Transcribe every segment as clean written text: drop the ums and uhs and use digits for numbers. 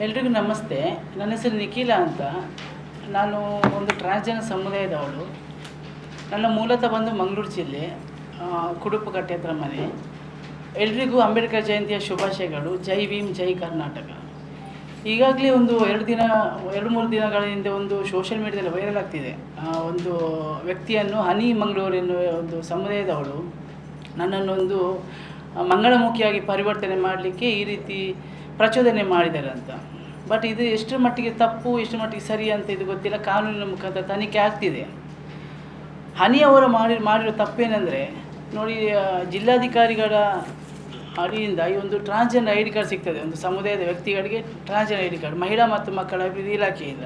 ಎಲ್ರಿಗೂ ನಮಸ್ತೆ. ನನ್ನ ಹೆಸರು ನಿಖಿಲ ಅಂತ. ನಾನು ಒಂದು ಟ್ರಾನ್ಸ್ಜೆಂಡರ್ ಸಮುದಾಯದವಳು. ನನ್ನ ಮೂಲತಃ ಬಂದು ಮಂಗಳೂರು ಜಿಲ್ಲೆ, ಕುಡುಪುಕಟ್ಟೆ ಹತ್ರ ಮನೆ. ಎಲ್ರಿಗೂ ಅಂಬೇಡ್ಕರ್ ಜಯಂತಿಯ ಶುಭಾಶಯಗಳು. ಜೈ ಭೀಮ್, ಜೈ ಕರ್ನಾಟಕ. ಈಗಾಗಲೇ ಒಂದು 2-3 ದಿನಗಳ ಹಿಂದೆ ಒಂದು ಸೋಷಿಯಲ್ ಮೀಡಿಯಾದಲ್ಲಿ ವೈರಲ್ ಆಗ್ತಿದೆ. ಒಂದು ವ್ಯಕ್ತಿಯನ್ನು ಹನಿ ಮಂಗಳೂರು ಎನ್ನುವ ಒಂದು ಸಮುದಾಯದವಳು ನನ್ನನ್ನೊಂದು ಮಂಗಳಮುಖಿಯಾಗಿ ಪರಿವರ್ತನೆ ಮಾಡಲಿಕ್ಕೆ ಈ ರೀತಿ ಪ್ರಚೋದನೆ ಮಾಡಿದ್ದಾರೆ ಅಂತ. ಬಟ್ ಇದು ಎಷ್ಟರ ಮಟ್ಟಿಗೆ ತಪ್ಪು, ಎಷ್ಟು ಮಟ್ಟಿಗೆ ಸರಿ ಅಂತ ಇದು ಗೊತ್ತಿಲ್ಲ. ಕಾನೂನಿನ ಮುಖಾಂತರ ತನಿಖೆ ಆಗ್ತಿದೆ. ಹನಿಯವರು ಮಾಡಿರೋ ತಪ್ಪೇನೆಂದರೆ ನೋಡಿ, ಜಿಲ್ಲಾಧಿಕಾರಿಗಳ ಅಡಿಯಿಂದ ಈ ಒಂದು ಟ್ರಾನ್ಸ್ಜೆಂಡರ್ ಐ ಡಿ ಕಾರ್ಡ್ ಸಿಗ್ತದೆ ಒಂದು ಸಮುದಾಯದ ವ್ಯಕ್ತಿಗಳಿಗೆ. ಟ್ರಾನ್ಸ್ಜೆಂಡರ್ ಐ ಡಿ ಕಾರ್ಡ್ ಮಹಿಳಾ ಮತ್ತು ಮಕ್ಕಳ ಅಭಿವೃದ್ಧಿ ಇಲಾಖೆಯಿಂದ.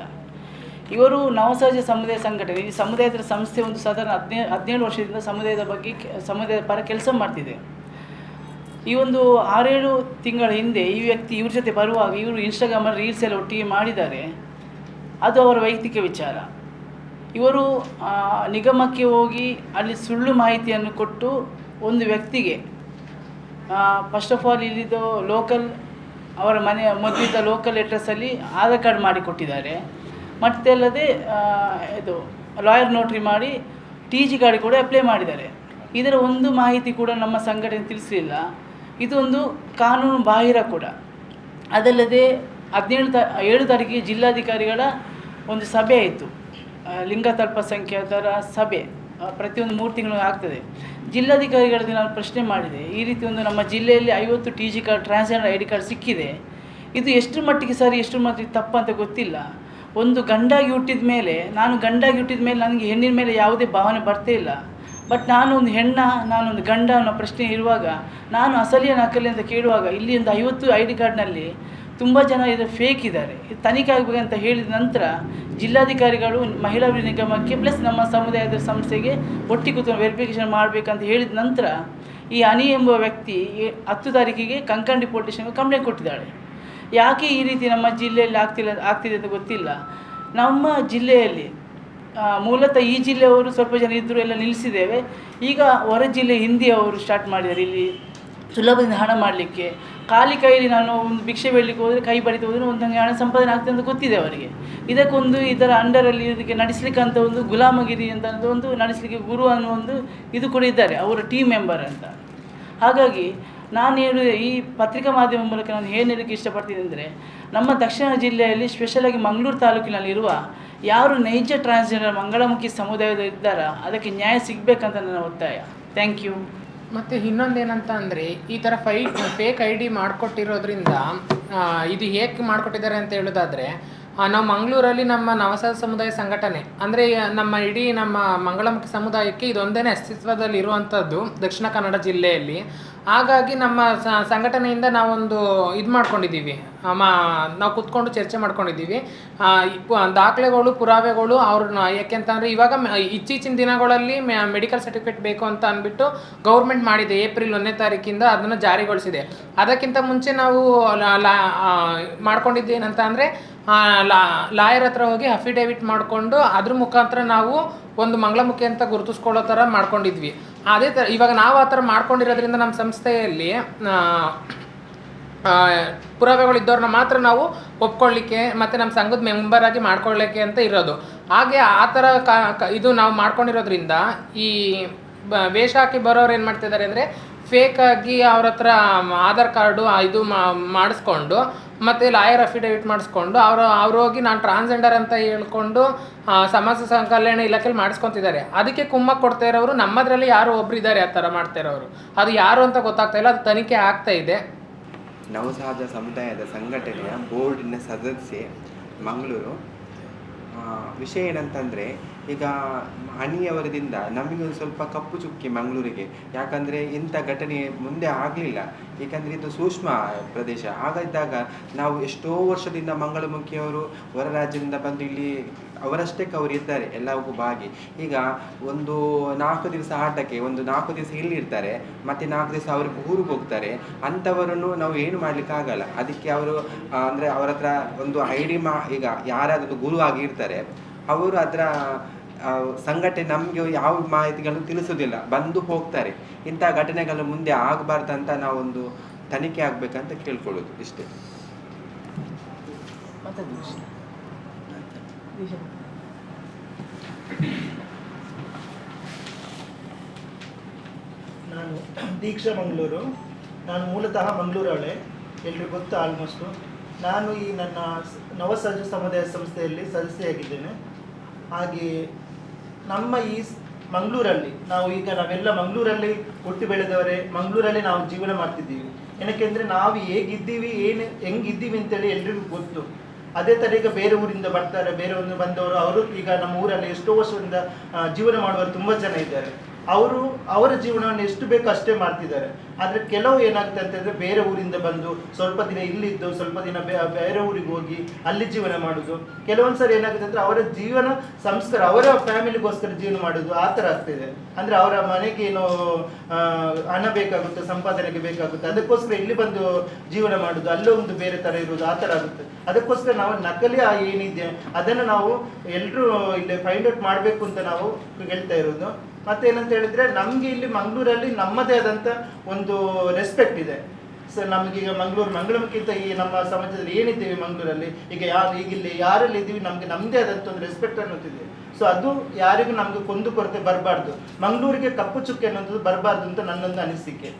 ಇವರು ನವಸಹಜ ಸಮುದಾಯ ಸಂಘಟನೆ, ಈ ಸಮುದಾಯದ ಸಂಸ್ಥೆ ಒಂದು ಸಾಧಾರಣ 17 ವರ್ಷದಿಂದ ಸಮುದಾಯದ ಪರ ಕೆಲಸ ಮಾಡ್ತಿದೆ. ಈ ಒಂದು 6-7 ತಿಂಗಳ ಹಿಂದೆ ಈ ವ್ಯಕ್ತಿ ಇವ್ರ ಜೊತೆ ಬರುವಾಗ ಇವರು ಇನ್ಸ್ಟಾಗ್ರಾಮಲ್ಲಿ ರೀಲ್ಸ್ ಎಲ್ಲ ಒಟ್ಟಿಗೆ ಮಾಡಿದ್ದಾರೆ. ಅದು ಅವರ ವೈಯಕ್ತಿಕ ವಿಚಾರ. ಇವರು ನಿಗಮಕ್ಕೆ ಹೋಗಿ ಅಲ್ಲಿ ಸುಳ್ಳು ಮಾಹಿತಿಯನ್ನು ಕೊಟ್ಟು ಒಂದು ವ್ಯಕ್ತಿಗೆ ಫಸ್ಟ್ ಆಫ್ ಆಲ್ ಇಲ್ಲಿದ್ದು ಲೋಕಲ್ ಅವರ ಮನೆ ಮೊದಲಿದ್ದ ಲೋಕಲ್ ಅಡ್ರೆಸ್ಸಲ್ಲಿ ಆಧಾರ್ ಕಾರ್ಡ್ ಮಾಡಿ ಕೊಟ್ಟಿದ್ದಾರೆ. ಮತ್ತೆ ಅಲ್ಲದೆ ಇದು ಲಾಯರ್ ನೋಟ್ರಿ ಮಾಡಿ TG ಕಾರ್ಡ್ ಕೂಡ ಅಪ್ಲೈ ಮಾಡಿದ್ದಾರೆ. ಇದರ ಒಂದು ಮಾಹಿತಿ ಕೂಡ ನಮ್ಮ ಸಂಘಟನೆ ತಿಳಿಸಲಿಲ್ಲ. ಇದೊಂದು ಕಾನೂನು ಬಾಹಿರ ಕೂಡ. ಅದಲ್ಲದೆ 7 ತಾರೀಕಿಗೆ ಜಿಲ್ಲಾಧಿಕಾರಿಗಳ ಒಂದು ಸಭೆ ಆಯಿತು. ಲಿಂಗತಲ್ಪಸಂಖ್ಯಾತರ ಸಭೆ ಪ್ರತಿಯೊಂದು 3 ತಿಂಗಳು ಆಗ್ತದೆ. ಜಿಲ್ಲಾಧಿಕಾರಿಗಳಿಗೆ ನಾನು ಪ್ರಶ್ನೆ ಮಾಡಿದೆ, ಈ ರೀತಿ ಒಂದು ನಮ್ಮ ಜಿಲ್ಲೆಯಲ್ಲಿ 50 TG card transgender I D card ಸಿಕ್ಕಿದೆ, ಇದು ಎಷ್ಟು ಮಟ್ಟಿಗೆ ಸರಿ ಎಷ್ಟು ಮಟ್ಟಿಗೆ ತಪ್ಪಂತ ಗೊತ್ತಿಲ್ಲ. ಒಂದು ಗಂಡಾಗಿ ಹುಟ್ಟಿದ ಮೇಲೆ ನನಗೆ ಹೆಣ್ಣಿನ ಮೇಲೆ ಯಾವುದೇ ಭಾವನೆ ಬರ್ತೇ ಇಲ್ಲ. ಬಟ್ ನಾನು ಒಂದು ನಾನೊಂದು ಗಂಡ ಅನ್ನೋ ಪ್ರಶ್ನೆ ಇರುವಾಗ ನಾನು ಅಸಲಿಯ ನಕಲಿ ಅಂತ ಕೇಳುವಾಗ ಇಲ್ಲಿ ಒಂದು 50 ಐ ಡಿ ಕಾರ್ಡ್ನಲ್ಲಿ ತುಂಬ ಜನ ಇದು ಫೇಕ್ ಇದ್ದಾರೆ. ಇದು ತನಿಖೆ ಆಗಬೇಕಂತ ಹೇಳಿದ ನಂತರ ಜಿಲ್ಲಾಧಿಕಾರಿಗಳು ಮಹಿಳಾ ಅಭಿವೃದ್ಧಿ ನಿಗಮಕ್ಕೆ ಪ್ಲಸ್ ನಮ್ಮ ಸಮುದಾಯದ ಸಂಸ್ಥೆಗೆ ಒಟ್ಟಿಗೆ ಕೂತ್ಕೊಂಡು ವೆರಿಫಿಕೇಷನ್ ಮಾಡಬೇಕಂತ ಹೇಳಿದ ನಂತರ ಈ ಅನಿ ಎಂಬ ವ್ಯಕ್ತಿ 10 ತಾರೀಕಿಗೆ ಕಂಕಂಡಿ ಪೊಲೀಸ್ ಸ್ಟೇಷನ್ಗೆ ಕಂಪ್ಲೇಂಟ್ ಕೊಟ್ಟಿದ್ದಾಳೆ. ಯಾಕೆ ಈ ರೀತಿ ನಮ್ಮ ಜಿಲ್ಲೆಯಲ್ಲಿ ಆಗ್ತಿದೆ ಅಂತ ಗೊತ್ತಿಲ್ಲ. ನಮ್ಮ ಜಿಲ್ಲೆಯಲ್ಲಿ ಮೂಲತಃ ಈ ಜಿಲ್ಲೆಯವರು ಸ್ವಲ್ಪ ಜನ ಇದ್ದರೂ ಎಲ್ಲ ನಿಲ್ಲಿಸಿದ್ದೇವೆ. ಈಗ ಹೊರ ಜಿಲ್ಲೆ ಹಿಂದಿಯವರು ಸ್ಟಾರ್ಟ್ ಮಾಡಿದ್ದಾರೆ ಇಲ್ಲಿ ಸುಲಭದಿಂದ ಹಣ ಮಾಡಲಿಕ್ಕೆ. ಖಾಲಿ ಕೈಯಲ್ಲಿ ನಾನು ಒಂದು ಭಿಕ್ಷೆ ಬೇಡಲಿಕ್ಕೆ ಹೋದರೆ, ಕೈ ಬಡಿತ ಹೋದರೆ ಒಂದು ನನಗೆ ಹಣ ಸಂಪಾದನೆ ಆಗ್ತದೆ ಅಂತ ಗೊತ್ತಿದೆ ಅವರಿಗೆ. ಇದಕ್ಕೊಂದು ಇದರ ಅಂಡರಲ್ಲಿ ಇದಕ್ಕೆ ನಡೆಸಲಿಕ್ಕೆ ಅಂತ ಒಂದು ಗುಲಾಮಗಿರಿ ಅಂತ ಒಂದು ನಡೆಸಲಿಕ್ಕೆ ಗುರು ಅನ್ನೋ ಒಂದು ಇದು ಕೂಡ ಇದ್ದಾರೆ, ಅವರ ಟೀಮ್ ಮೆಂಬರ್ ಅಂತ. ಹಾಗಾಗಿ ನಾನು ಹೇಳುವ ಈ ಪತ್ರಿಕಾ ಮಾಧ್ಯಮ ಮೂಲಕ ನಾನು ಏನು ಹೇಳಲಿಕ್ಕೆ ಇಷ್ಟಪಡ್ತೀನಿ ಅಂದರೆ, ನಮ್ಮ ದಕ್ಷಿಣ ಜಿಲ್ಲೆಯಲ್ಲಿ ಸ್ಪೆಷಲಾಗಿ ಮಂಗಳೂರು ತಾಲೂಕಿನಲ್ಲಿರುವ ಯಾರು ನೈಜ ಟ್ರಾನ್ಸ್ಜೆಂಡರ್ ಮಂಗಳಮುಖಿ ಸಮುದಾಯದ ಇದ್ದಾರಾ ಅದಕ್ಕೆ ನ್ಯಾಯ ಸಿಗಬೇಕಂತ ನನ್ನ ಒತ್ತಾಯ. Thank you. ಮತ್ತು ಇನ್ನೊಂದೇನಂತ ಅಂದರೆ, ಈ ಥರ ಫೇಕ್ ಐ ಡಿ ಮಾಡಿಕೊಟ್ಟಿರೋದ್ರಿಂದ ಇದು ಹೇಗೆ ಮಾಡಿಕೊಟ್ಟಿದ್ದಾರೆ ಅಂತ ಹೇಳೋದಾದರೆ, ನಾವು ಮಂಗಳೂರಲ್ಲಿ ನಮ್ಮ ನವಸಹಜ ಸಮುದಾಯ ಸಂಘಟನೆ ಅಂದರೆ ನಮ್ಮ ಮಂಗಳಮುಖಿ ಸಮುದಾಯಕ್ಕೆ ಇದೊಂದೇ ಅಸ್ತಿತ್ವದಲ್ಲಿ ಇರುವಂಥದ್ದು ದಕ್ಷಿಣ ಕನ್ನಡ ಜಿಲ್ಲೆಯಲ್ಲಿ. ಹಾಗಾಗಿ ನಮ್ಮ ಸಂಘಟನೆಯಿಂದ ನಾವೊಂದು ಇದು ಮಾಡ್ಕೊಂಡಿದ್ದೀವಿ, ನಾವು ಕೂತ್ಕೊಂಡು ಚರ್ಚೆ ಮಾಡ್ಕೊಂಡಿದ್ದೀವಿ. ದಾಖಲೆಗಳು ಪುರಾವೆಗಳು ಅವ್ರನ್ನ ಯಾಕೆಂತಂದರೆ ಇವಾಗ ಇತ್ತೀಚಿನ ದಿನಗಳಲ್ಲಿ ಮೆಡಿಕಲ್ ಸರ್ಟಿಫಿಕೇಟ್ ಬೇಕು ಅಂತ ಅಂದ್ಬಿಟ್ಟು ಗೌರ್ಮೆಂಟ್ ಮಾಡಿದೆ. ಏಪ್ರಿಲ್ 1ನೇ ತಾರೀಕಿಂದ ಅದನ್ನು ಜಾರಿಗೊಳಿಸಿದೆ. ಅದಕ್ಕಿಂತ ಮುಂಚೆ ನಾವು ಮಾಡ್ಕೊಂಡಿದ್ದೇನಂತ ಅಂದರೆ ಲಾಯರ್ ಹತ್ರ ಹೋಗಿ ಅಫಿಡೇವಿಟ್ ಮಾಡಿಕೊಂಡು ಅದ್ರ ಮುಖಾಂತರ ನಾವು ಒಂದು ಮಂಗಳಮುಖಿ ಅಂತ ಗುರುತಿಸ್ಕೊಳ್ಳೋ ಥರ ಮಾಡ್ಕೊಂಡಿದ್ವಿ. ಅದೇ ಥರ ಇವಾಗ ನಾವು ಆ ಥರ ಮಾಡ್ಕೊಂಡಿರೋದ್ರಿಂದ ನಮ್ಮ ಸಂಸ್ಥೆಯಲ್ಲಿ ಪುರಾವೆಗಳಿದ್ದವ್ರನ್ನ ಮಾತ್ರ ನಾವು ಒಪ್ಕೊಳ್ಳಿಕ್ಕೆ ಮತ್ತು ನಮ್ಮ ಸಂಘದ ಮೆಂಬರ್ ಆಗಿ ಮಾಡ್ಕೊಳ್ಳಿಕ್ಕೆ ಅಂತ ಇರೋದು. ಹಾಗೆ ಆ ಥರ ಇದು ನಾವು ಮಾಡ್ಕೊಂಡಿರೋದ್ರಿಂದ ಈ ವೇಷ ಹಾಕಿ ಬರೋರು ಏನು ಮಾಡ್ತಿದ್ದಾರೆ ಅಂದರೆ, ಫೇಕಾಗಿ ಅವ್ರ ಹತ್ರ ಆಧಾರ್ ಕಾರ್ಡು ಇದು ಮಾಡಿಸ್ಕೊಂಡು ಮತ್ತು ಲಾಯರ್ ಅಫಿಡೇವಿಟ್ ಮಾಡಿಸ್ಕೊಂಡು ಅವ್ರು ಹೋಗಿ ನಾನು ಟ್ರಾನ್ಸ್ಜೆಂಡರ್ ಅಂತ ಹೇಳ್ಕೊಂಡು ಸಮಾಜ ಕಲ್ಯಾಣ ಇಲಾಖೆಯಲ್ಲಿ ಮಾಡಿಸ್ಕೊತಿದ್ದಾರೆ. ಅದಕ್ಕೆ ಕುಮ್ಮಕ್ಕೆ ಕೊಡ್ತಾ ಇರೋರು ನಮ್ಮದರಲ್ಲಿ ಯಾರು ಒಬ್ರು ಇದ್ದಾರೆ ಆ ಥರ ಮಾಡ್ತಾ ಇರೋರು. ಅದು ಯಾರು ಅಂತ ಗೊತ್ತಾಗ್ತಾ ಇಲ್ಲ, ಅದು ತನಿಖೆ ಆಗ್ತಾ ಇದೆ. ನವಸಹಜ ಸಮುದಾಯದ ಸಂಘಟನೆಯ ಬೋರ್ಡಿನ ಸದಸ್ಯೆ ಮಂಗಳೂರು. ವಿಷಯ ಏನಂತಂದರೆ, ಈಗ ಹನಿಯವರದಿಂದ ನಮಗೊಂದು ಸ್ವಲ್ಪ ಕಪ್ಪು ಚುಕ್ಕಿ ಮಂಗಳೂರಿಗೆ. ಯಾಕಂದರೆ ಇಂಥ ಘಟನೆ ಮುಂದೆ ಆಗಲಿಲ್ಲ, ಏಕೆಂದರೆ ಇದು ಸೂಕ್ಷ್ಮ ಪ್ರದೇಶ. ಹಾಗಿದ್ದಾಗ ನಾವು ಎಷ್ಟೋ ವರ್ಷದಿಂದ ಮಂಗಳಮುಖಿಯವರು ಹೊರ ರಾಜ್ಯದಿಂದ ಬಂದು ಇಲ್ಲಿ ಅವರಷ್ಟಕ್ಕೆ ಅವರು ಇರ್ತಾರೆ ಎಲ್ಲವಕ್ಕೂ ಭಾಗಿ. ಈಗ ಒಂದು 4 ದಿವಸ ಆಟಕ್ಕೆ, ಒಂದು 4 ದಿವಸ ಇಲ್ಲಿರ್ತಾರೆ, ಮತ್ತು 4 ದಿವಸ ಅವ್ರಿಗೆ ಊರಿಗೆ ಹೋಗ್ತಾರೆ. ಅಂಥವರನ್ನು ನಾವು ಏನು ಮಾಡಲಿಕ್ಕಾಗಲ್ಲ. ಅದಕ್ಕೆ ಅವರು ಅಂದರೆ ಅವರ ಹತ್ರ ಒಂದು ಈಗ ಯಾರಾದರೂ ಗುರು ಆಗಿರ್ತಾರೆ, ಅವರು ಅದರ ಸಂಘಟನೆ ನಮಗೆ ಯಾವ ಮಾಹಿತಿಗಳನ್ನು ತಿಳಿಸೋದಿಲ್ಲ, ಬಂದು ಹೋಗ್ತಾರೆ. ಇಂಥ ಘಟನೆಗಳು ಮುಂದೆ ಆಗಬಾರ್ದಂತ ನಾವೊಂದು ತನಿಖೆ ಆಗಬೇಕಂತ ಕೇಳ್ಕೊಳ್ಳೋದು ಇಷ್ಟೇ. ಮತ್ತೆ ದೀಕ್ಷಾ ದೀಕ್ಷಾ ನಾನು ದೀಕ್ಷಾ ಮಂಗಳೂರು. ನಾನು ಮೂಲತಃ ಮಂಗಳೂರವಳೆ, ಎಲ್ರಿಗೂ ಗೊತ್ತು ಆಲ್ಮೋಸ್ಟು. ನಾನು ಈ ನನ್ನ ನವಸಹಜ ಸಮುದಾಯ ಸಂಸ್ಥೆಯಲ್ಲಿ ಸದಸ್ಯೆಯಾಗಿದ್ದೇನೆ. ಹಾಗೆ ನಮ್ಮ ಈ ಮಂಗಳೂರಲ್ಲಿ ನಾವೆಲ್ಲ ಮಂಗಳೂರಲ್ಲಿ ಹುಟ್ಟಿ ಬೆಳೆದವರೇ, ಮಂಗಳೂರಲ್ಲಿ ನಾವು ಜೀವನ ಮಾಡ್ತಿದ್ದೀವಿ. ಏನಕ್ಕೆಂದರೆ ನಾವು ಹೇಗಿದ್ದೀವಿ ಹೆಂಗಿದ್ದೀವಿ ಅಂತೇಳಿ ಎಲ್ರಿಗೂ ಗೊತ್ತು. ಅದೇ ಥರ ಈಗ ಬೇರೆ ಊರಿಂದ ಬರ್ತಾರೆ, ಬೇರೆ ಒಂದು ಬಂದವರು ಅವರು ಈಗ ನಮ್ಮ ಊರಲ್ಲಿ ಎಷ್ಟೋ ವರ್ಷದಿಂದ ಜೀವನ ಮಾಡುವವರು ತುಂಬ ಜನ ಇದ್ದಾರೆ. ಅವರ ಜೀವನವನ್ನು ಎಷ್ಟು ಬೇಕೋ ಅಷ್ಟೇ ಮಾಡ್ತಿದ್ದಾರೆ. ಆದರೆ ಕೆಲವು ಏನಾಗುತ್ತೆ ಅಂತಂದರೆ ಬೇರೆ ಊರಿಂದ ಬಂದು ಸ್ವಲ್ಪ ದಿನ ಇಲ್ಲಿದ್ದು ಸ್ವಲ್ಪ ದಿನ ಬೇರೆ ಊರಿಗೆ ಹೋಗಿ ಅಲ್ಲಿ ಜೀವನ ಮಾಡೋದು. ಕೆಲವೊಂದು ಸರಿ ಏನಾಗುತ್ತೆ ಅಂದರೆ ಅವರ ಜೀವನ ಸಂಸ್ಕಾರ ಅವರ ಫ್ಯಾಮಿಲಿಗೋಸ್ಕರ ಜೀವನ ಮಾಡೋದು ಆ ಥರ ಆಗ್ತಿದೆ. ಅಂದರೆ ಅವರ ಮನೆಗೆ ಏನೋ ಹಣ ಬೇಕಾಗುತ್ತೆ, ಸಂಪಾದನೆಗೆ ಬೇಕಾಗುತ್ತೆ, ಅದಕ್ಕೋಸ್ಕರ ಇಲ್ಲಿ ಬಂದು ಜೀವನ ಮಾಡೋದು, ಅಲ್ಲೇ ಒಂದು ಬೇರೆ ಥರ ಇರೋದು ಆ ಥರ ಆಗುತ್ತೆ. ಅದಕ್ಕೋಸ್ಕರ ನಾವು ನಕಲಿ ಏನಿದೆ ಅದನ್ನು ನಾವು ಎಲ್ಲರೂ ಇಲ್ಲಿ ಫೈಂಡ್ ಔಟ್ ಮಾಡಬೇಕು ಅಂತ ನಾವು ಹೇಳ್ತಾ ಇರೋದು. ಮತ್ತೇನಂತ ಹೇಳಿದ್ರೆ ನಮಗೆ ಇಲ್ಲಿ ಮಂಗಳೂರಲ್ಲಿ ನಮ್ಮದೇ ಆದಂಥ ಒಂದು ರೆಸ್ಪೆಕ್ಟ್ ಇದೆ. ಸೊ ನಮಗೀಗ ಮಂಗಳೂರಿಗಿಂತ ಈ ನಮ್ಮ ಸಮಾಜದಲ್ಲಿ ಏನಿದ್ದೀವಿ ಮಂಗಳೂರಲ್ಲಿ ಈಗ ಈಗಿಲ್ಲಿ ಯಾರಲ್ಲಿ ಇದ್ದೀವಿ ನಮಗೆ ನಮ್ಮದೇ ಆದಂಥ ಒಂದು ರೆಸ್ಪೆಕ್ಟ್ ಅನ್ನೋದಿದೆ. ಸೊ ಅದು ಯಾರಿಗೂ ನಮಗೆ ಕೊಂದು ಕೊರತೆ ಬರಬಾರ್ದು, ಮಂಗಳೂರಿಗೆ ಕಪ್ಪು ಚುಕ್ಕೆ ಅನ್ನೋದು ಬರಬಾರ್ದು ಅಂತ ನನ್ನೊಂದು ಅನಿಸಿಕೆ.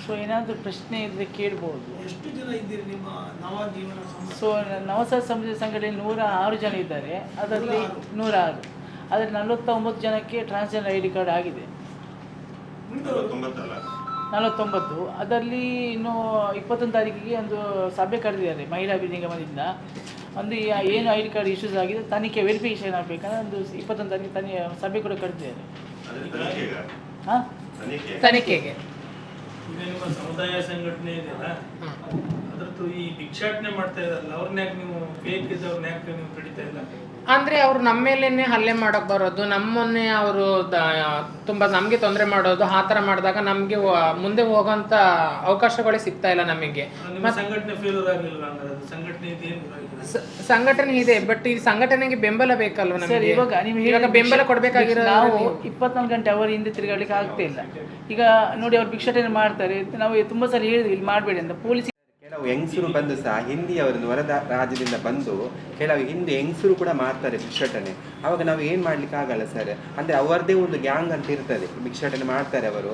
ಸೊ ಏನಾದರೂ ಪ್ರಶ್ನೆ ಇದ್ದರೆ ಕೇಳ್ಬೋದು. ಎಷ್ಟು ಜನ ಇದ್ದೀರಿ ನಿಮ್ಮ ನವ ಜೀವನ ಸಂಸ್ಥೆ? ಸೊ ನವಸಹಜ ಸಮುದಾಯ ಸಂಘಟನೆ 106 ಜನ ಇದ್ದಾರೆ. ಅದರಲ್ಲಿ 106 ಅದರಲ್ಲಿ 49 ಜನಕ್ಕೆ ಟ್ರಾನ್ಸ್ಜೆಂಡರ್ ಐ ಡಿ ಕಾರ್ಡ್ ಆಗಿದೆ. 49 ಅದರಲ್ಲಿ ಇನ್ನು 21 ತಾರೀಕಿಗೆ ಒಂದು ಸಭೆ ಕರೆದಿದ್ದಾರೆ ಮಹಿಳಾ ನಿಗಮದಿಂದ. ಒಂದು ಏನು ಐ ಡಿ ಕಾರ್ಡ್ ಇಶ್ಯೂಸ್ ಆಗಿದೆ ತನಿಖೆ ವೆರಿಫಿಕೇಷನ್ ಆಗಬೇಕಂದ್ರೆ ಒಂದು 21 ತಾರೀಕಿಗೆ ಸಭೆ ಕೂಡ ಕರೆದಿದ್ದಾರೆ. ಹಾಂ ತನಿಖೆಗೆ ಈಗ ನಿಮ್ಮ ಸಮುದಾಯ ಸಂಘಟನೆ ಇದೆಯಲ್ಲ, ಅದ್ರದ್ದು ಈ ಭಿಕ್ಷಾಟನೆ ಮಾಡ್ತಾ ಇದಾರಲ್ಲ, ಅವ್ರನ್ನ ಯಾಕೆ ನೀವು ಫೇಕ್ ಇದ್ದವ್ರನ್ನ ಯಾಕೆ ನೀವು ಕಡಿತಾ ಇಲ್ಲ? ಅಂದರೆ ಅವರು ನಮ್ಮ ಮೇಲೇನೆ ಹಲ್ಲೆ ಮಾಡೋಕ್ಕೆ ಬರೋದು, ನಮ್ಮನ್ನೇ ಅವರು ತುಂಬ ನಮಗೆ ತೊಂದರೆ ಮಾಡೋದು, ಆ ಥರ ಮಾಡಿದಾಗ ನಮಗೆ ಮುಂದೆ ಹೋಗೋಂಥ ಅವಕಾಶಗಳೇ ಸಿಗ್ತಾ ಇಲ್ಲ ನಮಗೆ. ನಿಮ್ಮ ಸಂಘಟನೆ ಫೇಲ್ಯೂರ್ ಆಗಲಿಲ್ಲ ಅಂದ್ರೆ ಅದು ಸಂಘಟನೆ ಸಂಘಟನೆ ಇದೆ, ಬಟ್ ಈ ಸಂಘಟನೆಗೆ ಬೆಂಬಲ ಬೇಕಲ್ವ ಸರ್? ನಮಗೆ. ಇವಾಗ ನೀವು ಬೆಂಬಲ ಕೊಡಬೇಕಾಗಿರೋ ನಾವು 24 ಗಂಟೆ ಅವರ ಹಿಂದೆ ತಿರುಗಾಡಲಿಕ್ಕೆ ಆಗ್ತಾ ಇಲ್ಲ. ಈಗ ನೋಡಿ ಅವ್ರು ಭಿಕ್ಷಾಟನೆ ಮಾಡ್ತಾರೆ, ನಾವು ತುಂಬ ಸರಿ ಹೇಳಿದ್ವಿ ಇಲ್ಲಿ ಮಾಡಬೇಡಿ ಅಂತ. ಪೊಲೀಸ್ ಕೆಲವು ಹೆಂಗಸರು ಬಂದು ಸಹ ಹಿಂದಿಯವರನ್ನು ಹೊರ ರಾಜ್ಯದಿಂದ ಬಂದು ಕೆಲವು ಹಿಂದಿ ಹೆಂಗಸರು ಕೂಡ ಮಾಡ್ತಾರೆ ಭಿಕ್ಷಾಟನೆ. ಅವಾಗ ನಾವು ಏನು ಮಾಡ್ಲಿಕ್ಕೆ ಆಗಲ್ಲ ಸರ್. ಅಂದರೆ ಅವರದೇ ಒಂದು ಗ್ಯಾಂಗ್ ಅಂತ ಇರ್ತದೆ, ಭಿಕ್ಷಾಟನೆ ಮಾಡ್ತಾರೆ ಅವರು.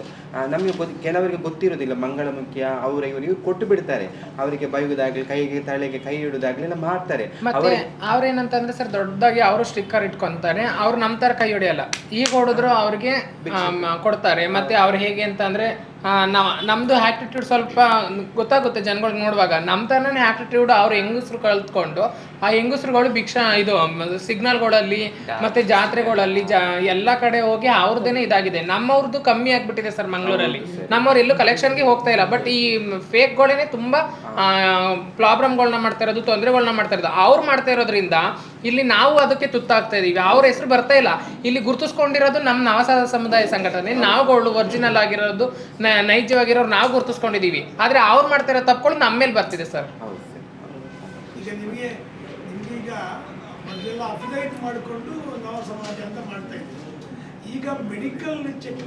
ನಮಗೆ ಕೆಲವರಿಗೆ ಗೊತ್ತಿರೋದಿಲ್ಲ, ಮಂಗಳಮುಖ್ಯ ಅವರ ಇವರು ಕೊಟ್ಟು ಬಿಡ್ತಾರೆ, ಅವರಿಗೆ ಬೈಯುವುದಾಗಲಿ ಕೈಗೆ ತಲೆಗೆ ಕೈ ಇಡುವುದಾಗಲಿ ಎಲ್ಲ ಮಾಡ್ತಾರೆ. ಮತ್ತೆ ಅವ್ರೇನಂತಂದ್ರೆ ಸರ್ ದೊಡ್ಡದಾಗಿ ಅವರು ಸ್ಟಿಕ್ಕರ್ ಇಟ್ಕೊಂತಾರೆ, ಅವ್ರು ನಮ್ಮ ಥರ ಕೈ ಹೊಡೆಯಲ್ಲ, ಈಗ ಹೊಡೆದ್ರು ಅವ್ರಿಗೆ ಕೊಡ್ತಾರೆ. ಮತ್ತೆ ಅವ್ರು ಹೇಗೆ ಅಂತಂದ್ರೆ ನಮ್ದು ಆ್ಯಕ್ಟಿಟ್ಯೂಡ್ ಸ್ವಲ್ಪ ಗೊತ್ತಾಗುತ್ತೆ ಜನಗಳಿಗೆ ನೋಡುವಾಗ. ನಮ್ಮ ಥರನೇ ಆ್ಯಕ್ಟಿಟ್ಯೂಡ್ ಅವ್ರು ಹೆಂಗಸ್ರು ಕಲ್ತ್ಕೊಂಡು ಆ ಹೆಂಗಸ್ರುಗಳು ಇದು ಸಿಗ್ನಲ್ಗಳಲ್ಲಿ ಮತ್ತೆ ಜಾತ್ರೆಗಳಲ್ಲಿ ಎಲ್ಲ ಕಡೆ ಹೋಗಿ ಅವ್ರದ್ದೇನೆ ಇದಾಗಿದೆ. ನಮ್ಮವ್ರದ್ದು ಕಮ್ಮಿ ಆಗ್ಬಿಟ್ಟಿದೆ ಸರ್ ಮಂಗಳೂರಲ್ಲಿ. ನಮ್ಮವ್ರು ಎಲ್ಲೂ ಕಲೆಕ್ಷನ್ಗೆ ಹೋಗ್ತಾ ಇಲ್ಲ, ಬಟ್ ಈ ಫೇಕ್ಗಳೇನೆ ತುಂಬಾ ಪ್ರಾಬ್ಲಮ್ಗಳನ್ನ ಮಾಡ್ತಾ ಇರೋದು, ತೊಂದರೆಗಳನ್ನ ಮಾಡ್ತಾ ಇರೋದು. ಅವ್ರು ಮಾಡ್ತಾ ಇರೋದ್ರಿಂದ ಇಲ್ಲಿ ನಾವು ಅದಕ್ಕೆ ತುತ್ತಾಗ್ತಾ ಇದೀವಿ. ಅವ್ರ ಹೆಸರು ಬರ್ತಾ ಇಲ್ಲ. ಇಲ್ಲಿ ಗುರುತಿಸ್ಕೊಂಡಿರೋದು ನಮ್ಮ ನವಸಹಜ ಸಮುದಾಯ ಸಂಘಟನೆ, ನಾವುಗಳು ಒರಿಜಿನಲ್ ಆಗಿರೋದು ನೈಜವಾಗಿರೋರು ನಾವು ಗುರುತಿಸ್ಕೊಂಡಿದೀವಿ. ಆದ್ರೆ ಅವ್ರು ಮಾಡ್ತಾ ಇರೋ ತಪ್ಪುಗಳು ನಮ್ಮ ಮೇಲೆ ಬರ್ತಿದೆ ಸರ್. ಈಗ ನಿಮಗೆ ಈಗ ಮೊದಲೆಲ್ಲ ಅಫಿಡೈಟ್ ಮಾಡಿಕೊಂಡು ನವ ಸಮಾಜ ಅಂತ ಮಾಡ್ತಾ ಇದ್ದೀವಿ. ಈಗ ಮೆಡಿಕಲ್ ಚೆಕ್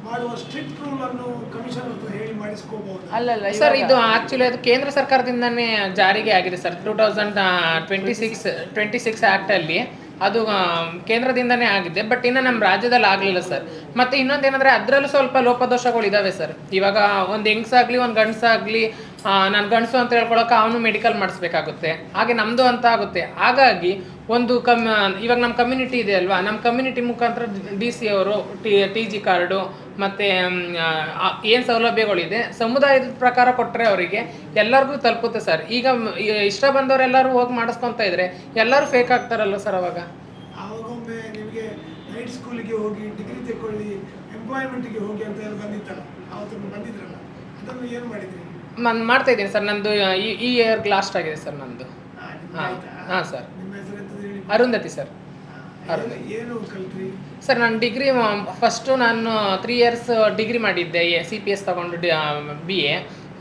ಮಾಡುವ ಸ್ಟ್ರಿಕ್ಟ್ ರೂಲ್ ಅನ್ನು ಕಮಿಷನ್ ಹತ್ರ ಹೇಳಿ ಮಾಡಿಸ್ಕೋಬಹುದು. ಅಲ್ಲಲ್ಲ ಸರ್, ಇದು ಆಕ್ಚುಲಿ ಅದು ಕೇಂದ್ರ ಸರ್ಕಾರದಿಂದನೇ ಜಾರಿಗೆ ಆಗಿದೆ ಸರ್. 2026 ಆಕ್ಟ್ ಅಲ್ಲಿ ಅದು ಕೇಂದ್ರದಿಂದನೇ ಆಗಿದೆ, ಬಟ್ ಇನ್ನು ನಮ್ಮ ರಾಜ್ಯದಲ್ಲಿ ಆಗಲಿಲ್ಲ ಸರ್. ಮತ್ತೆ ಇನ್ನೊಂದೇನಂದ್ರೆ ಅದರಲ್ಲೂ ಸ್ವಲ್ಪ ಲೋಪದೋಷಗಳು ಇದಾವೆ ಸರ್. ಇವಾಗ ಒಂದು ಹೆಂಗಸಾಗ್ಲಿ ಒಂದು ಗಂಡಸಾಗ್ಲಿ, ನಾನು ಗಂಡಸು ಅಂತ ಹೇಳ್ಕೊಳಕ್ಕೆ ಅವನು ಮೆಡಿಕಲ್ ಮಾಡಿಸ್ಬೇಕಾಗುತ್ತೆ, ಹಾಗೆ ನಮ್ಮದು ಅಂತ ಆಗುತ್ತೆ. ಹಾಗಾಗಿ ಒಂದು ಇವಾಗ ನಮ್ಮ ಕಮ್ಯುನಿಟಿ ಇದೆ ಅಲ್ವಾ, ನಮ್ಮ ಕಮ್ಯುನಿಟಿ ಮುಖಾಂತರ DC ಅವರು TG ಕಾರ್ಡು ಮತ್ತು ಏನು ಸೌಲಭ್ಯಗಳಿದೆ ಸಮುದಾಯದ ಪ್ರಕಾರ ಕೊಟ್ಟರೆ ಅವರಿಗೆ ಎಲ್ಲರಿಗೂ ತಲುಪುತ್ತೆ ಸರ್. ಈಗ ಇಷ್ಟ ಬಂದವರೆಲ್ಲರೂ ಹೋಗಿ ಮಾಡಿಸ್ಕೊತಾ ಇದ್ರೆ ಎಲ್ಲರೂ ಫೇಕ್ ಆಗ್ತಾರಲ್ಲ ಸರ್. ಆವಾಗೊಮ್ಮೆ ನಿಮಗೆ ನೈಟ್ ಸ್ಕೂಲಿಗೆ ಹೋಗಿ ಡಿಗ್ರಿ ತಗೊಳ್ಳಿ, ಎಂಪ್ಲಾಯ್ಮೆಂಟ್ಗೆ ಹೋಗಿ ಅಂತ ಎಲ್ಲ ಬಂದಿತ್ತಲ್ಲ, ಅವತ್ತು ಬಂದಿದ್ರಲ್ಲ, ಅದನ್ನು ಏನು ಮಾಡಿದ್ರಿ? ನಾನು ಮಾಡ್ತಾ ಇದ್ದೀನಿ ಸರ್. ನಂದು ಈ ಇಯರ್ ಲಾಸ್ಟ್ ಆಗಿದೆ ಸರ್ ನಂದು. ಹಾಂ ಸರ್. ನಿಮ್ಮ ಹೆಸರು ಎಂತಂದ್ರೆ ಹೇಳಿ? ಅರುಂಧತಿ ಸರ್. ಏನು ಕಲ್ತ್ರಿ ಸರ್? ನಾನು ಡಿಗ್ರಿ ಫಸ್ಟು ನಾನು 3 years ಡಿಗ್ರಿ ಮಾಡಿದ್ದೆ, CPS ತಗೊಂಡು BA.